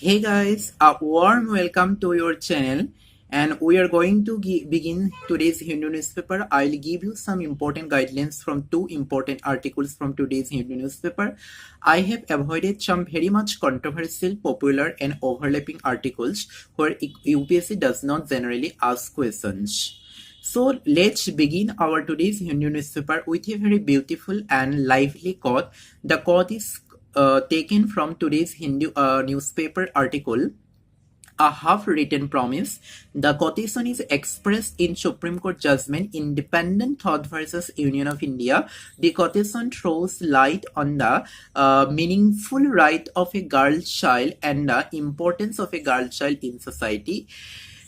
Hey guys, a warm welcome to your channel, and we are going to begin today's Hindu newspaper. I'll give you some important guidelines from two important articles from today's Hindu newspaper. I have avoided some very much controversial, popular and overlapping articles where UPSC does not generally ask questions. So let's begin our today's Hindu newspaper with a very beautiful and lively quote. The quote is taken from today's Hindu newspaper article, a half-written promise. The quotation is expressed in Supreme Court judgment Independent Thought versus Union of India. The quotation throws light on the meaningful right of a girl child and the importance of a girl child in society.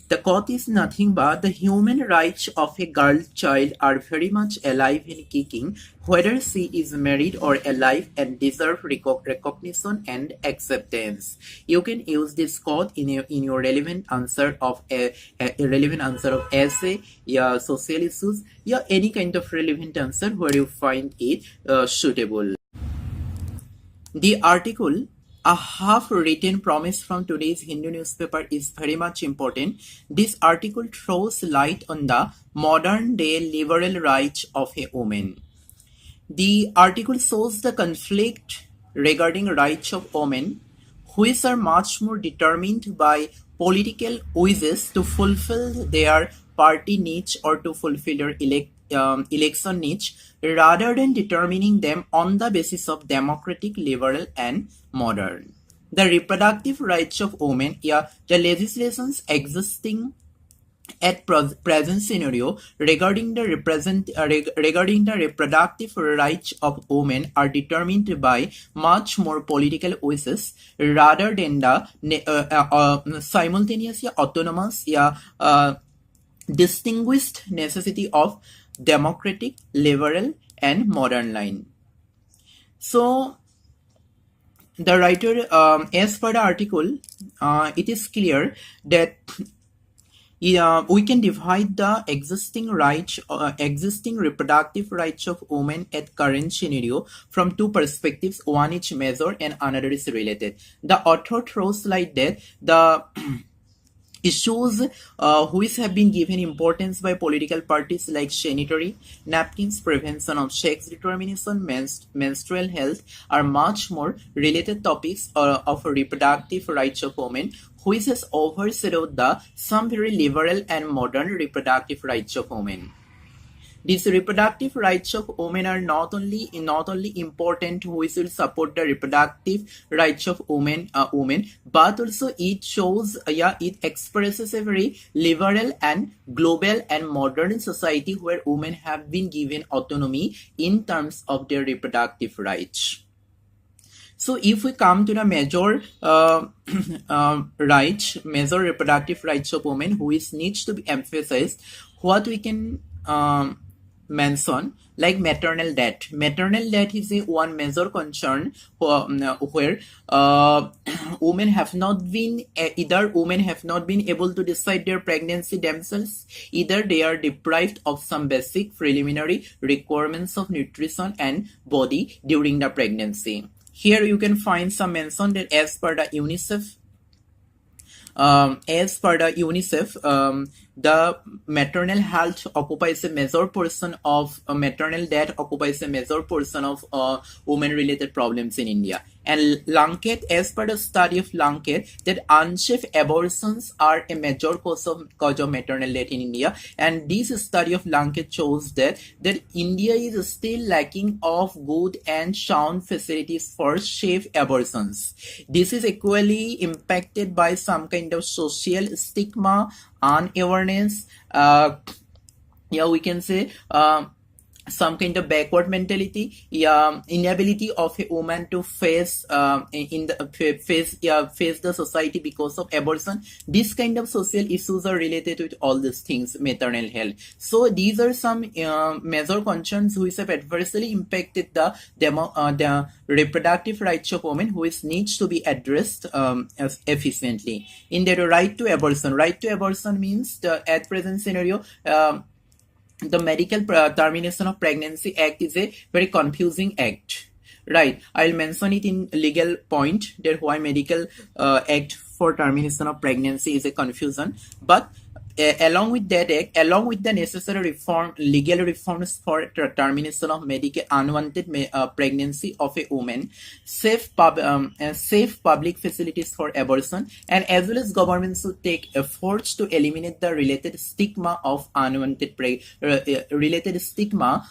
The quote is nothing but the human rights of a girl child are very much alive and kicking, whether she is married or alive, and deserve recognition and acceptance. You can use this quote in your relevant answer of a relevant answer of essay, yeah, social issues, yeah, any kind of relevant answer where you find it suitable. The article, a half-written promise from today's Hindu newspaper, is very much important. This article throws light on the modern-day liberal rights of a woman. The article shows the conflict regarding rights of women, which are much more determined by political wishes to fulfill their party niche or to fulfill their election niche, rather than determining them on the basis of democratic, liberal, and modern. The reproductive rights of women, yeah, the legislations existing at present scenario regarding the reproductive rights of women are determined by much more political wishes rather than the simultaneous autonomous distinguished necessity of democratic, liberal, and modern line. So the writer, as per the article, it is clear that we can divide the existing rights, existing reproductive rights of women at current scenario from two perspectives. One is major and another is related. The author throws light that the issues which have been given importance by political parties like sanitary napkins, prevention of sex determination, menstrual health are much more related topics of reproductive rights of women, which has overshadowed the some very liberal and modern reproductive rights of women. These reproductive rights of women are not only important, which will support the reproductive rights of women, but also it shows, it expresses a very liberal and global and modern society where women have been given autonomy in terms of their reproductive rights. So if we come to the major rights, major reproductive rights of women, which needs to be emphasized, what we can mention, like maternal death. Maternal death is a one major concern where women have not been either women have not been able to decide their pregnancy themselves, either they are deprived of some basic preliminary requirements of nutrition and body during the pregnancy. Here you can find some mention that as per the UNICEF, the maternal health occupies a major portion of maternal death occupies a major portion of women-related problems in India. And Lunkett, as per the study of Lunkett, that unsafe abortions are a major cause of maternal death in India. And this study of Lunkett shows that India is still lacking of good and sound facilities for safe abortions. This is equally impacted by some kind of social stigma, unawareness, we can say some kind of backward mentality, inability of a woman to face face the society because of abortion. This kind of social issues are related with all these things, maternal health. So these are some major concerns which have adversely impacted the reproductive rights of women, which needs to be addressed efficiently. In the right to abortion means the at present scenario, the medical termination of pregnancy act is a very confusing act Right, I'll mention it in legal point that why medical act for termination of pregnancy is a confusion. But along with that act, along with the necessary legal reforms for termination of medical unwanted pregnancy of a woman, safe public facilities for abortion, and as well as government should take efforts to eliminate the related stigma of unwanted related stigma.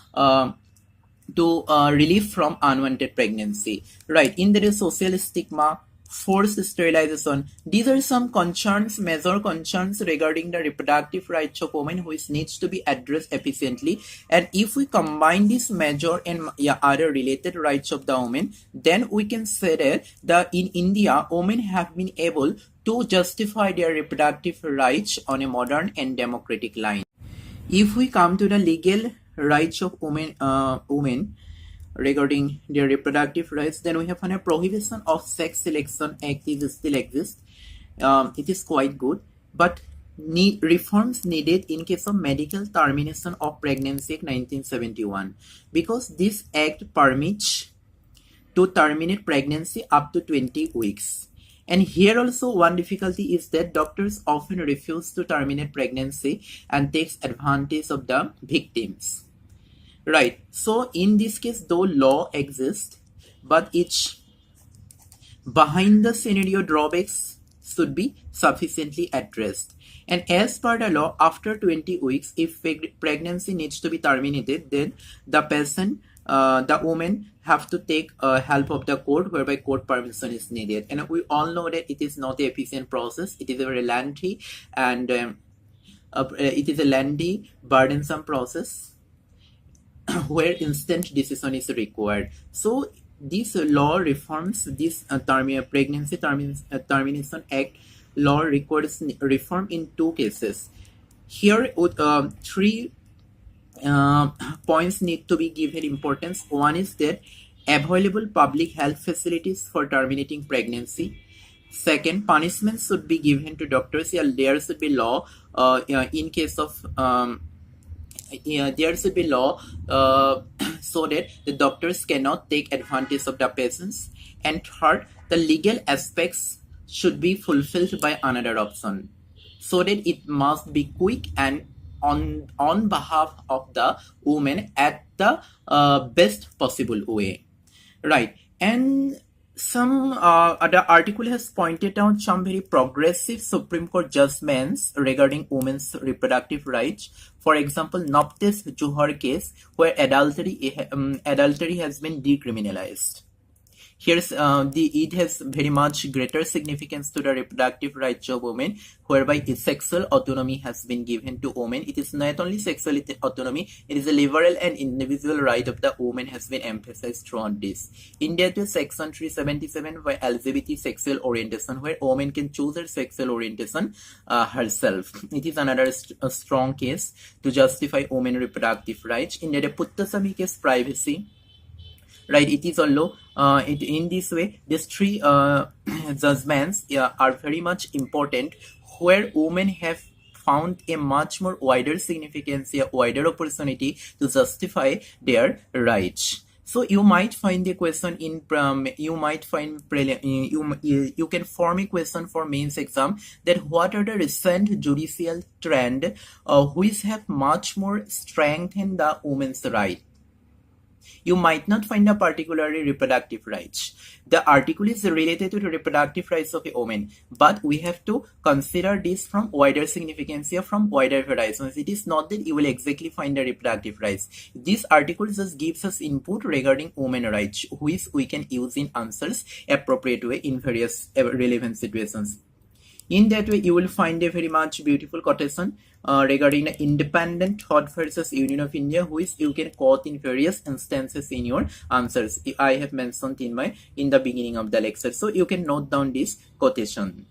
To relief from unwanted pregnancy. Right, in there is social stigma, forced sterilization. These are some concerns, major concerns regarding the reproductive rights of women, which needs to be addressed efficiently. And if we combine this major and other related rights of the women, then we can say that in India, women have been able to justify their reproductive rights on a modern and democratic line. If we come to the legal rights of women regarding their reproductive rights, then we have a prohibition of sex selection act is still exists. It is quite good, but reforms needed in case of medical termination of pregnancy act 1971, because this act permits to terminate pregnancy up to 20 weeks. And here also one difficulty is that doctors often refuse to terminate pregnancy and takes advantage of the victims. Right. So in this case, though law exists, but each behind the scenario drawbacks should be sufficiently addressed. And as per the law, after 20 weeks, if pregnancy needs to be terminated, then the person, the woman have to take help of the court, whereby court permission is needed. And we all know that it is not an efficient process. It is a very lengthy and it is a lengthy, burdensome process where instant decision is required. So this law reforms, this pregnancy termination act law requires reform in two cases. Here three points need to be given importance. One is that available public health facilities for terminating pregnancy. Second, punishments should be given to doctors. There should be law in case of there should be law so that the doctors cannot take advantage of the patients. And third, the legal aspects should be fulfilled by another option, so that it must be quick and on behalf of the woman at the best possible way. Right. And some other article has pointed out some very progressive Supreme Court judgments regarding women's reproductive rights. For example, Noptes Johar case, where adultery has been decriminalized. Here's it has very much greater significance to the reproductive rights of women, whereby sexual autonomy has been given to women. It is not only sexual autonomy, it is a liberal and individual right of the woman has been emphasized throughout this. India to Section 377 by LGBT sexual orientation, where women can choose their sexual orientation herself. It is another strong case to justify women reproductive rights. India, the Puttaswamy case, privacy. Right, it is also in this way, these three judgments are very much important, where women have found a much more wider significance, a wider opportunity to justify their rights. So you might find the question in you might find you can form a question for mains exam, that what are the recent judicial trend which have much more strengthened the women's right. You might not find a particularly reproductive rights. The article is related to the reproductive rights of a woman, but we have to consider this from wider significance, from wider horizons. It is not that you will exactly find the reproductive rights. This article just gives us input regarding women rights, which we can use in answers appropriate way in various relevant situations. In that way, you will find a very much beautiful quotation regarding the independent thought versus Union of India, which you can quote in various instances in your answers. I have mentioned in the beginning of the lecture, so you can note down this quotation.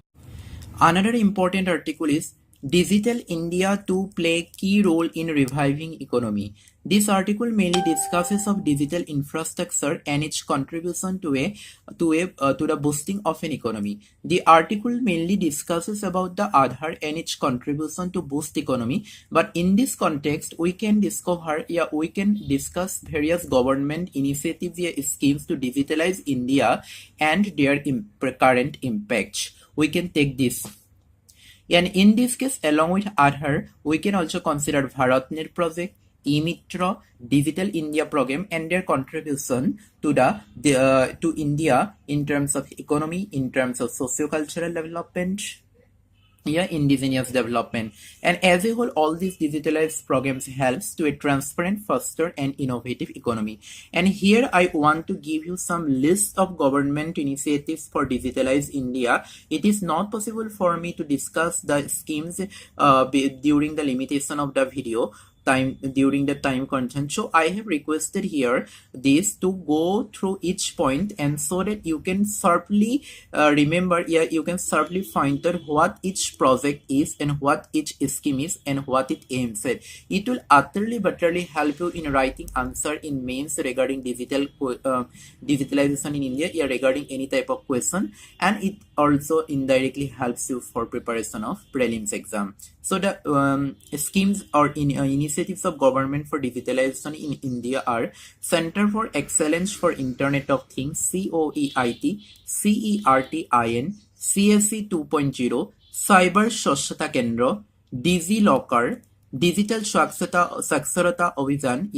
Another important article is Digital India to play key role in reviving economy. This article mainly discusses of digital infrastructure and its contribution to the boosting of an economy. The article mainly discusses about the Aadhaar and its contribution to boost economy. But in this context, we can discuss various government initiatives, schemes to digitalize India and their current impacts. We can take this. And in this case, along with Aadhaar, we can also consider BharatNet project, e-Mitra, Digital India program, and their contribution to to India in terms of economy, in terms of socio-cultural development, indigenous development. And as a whole, all these digitalized programs helps to a transparent, faster, and innovative economy. And here I want to give you some list of government initiatives for digitalize India. It is not possible for me to discuss the schemes during the limitation of the video time, during the time content. So I have requested here this to go through each point, and so that you can sharply remember, you can sharply find out what each project is and what each scheme is and what it aims at. It will utterly help you in writing answer in mains regarding digitalization in India, regarding any type of question, and it also indirectly helps you for preparation of prelims exam. So the schemes or initiatives of government for digitalization in India are Center for Excellence for Internet of Things, COEIT, CERTIN, CSE 2.0, Cyber Swachhata Kendra, DigiLocker, Digital Saksharata Abhijan,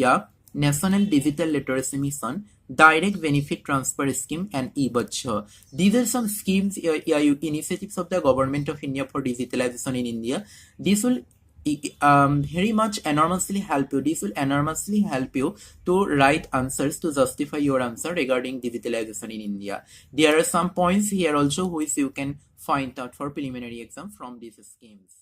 National Digital Literacy Mission, Direct Benefit Transfer Scheme, and e-Bachcha. These are some schemes, initiatives of the government of India for digitalization in India. This will very much enormously help you. This will enormously help you to write answers to justify your answer regarding digitalization in India. There are some points here also which you can find out for preliminary exam from these schemes.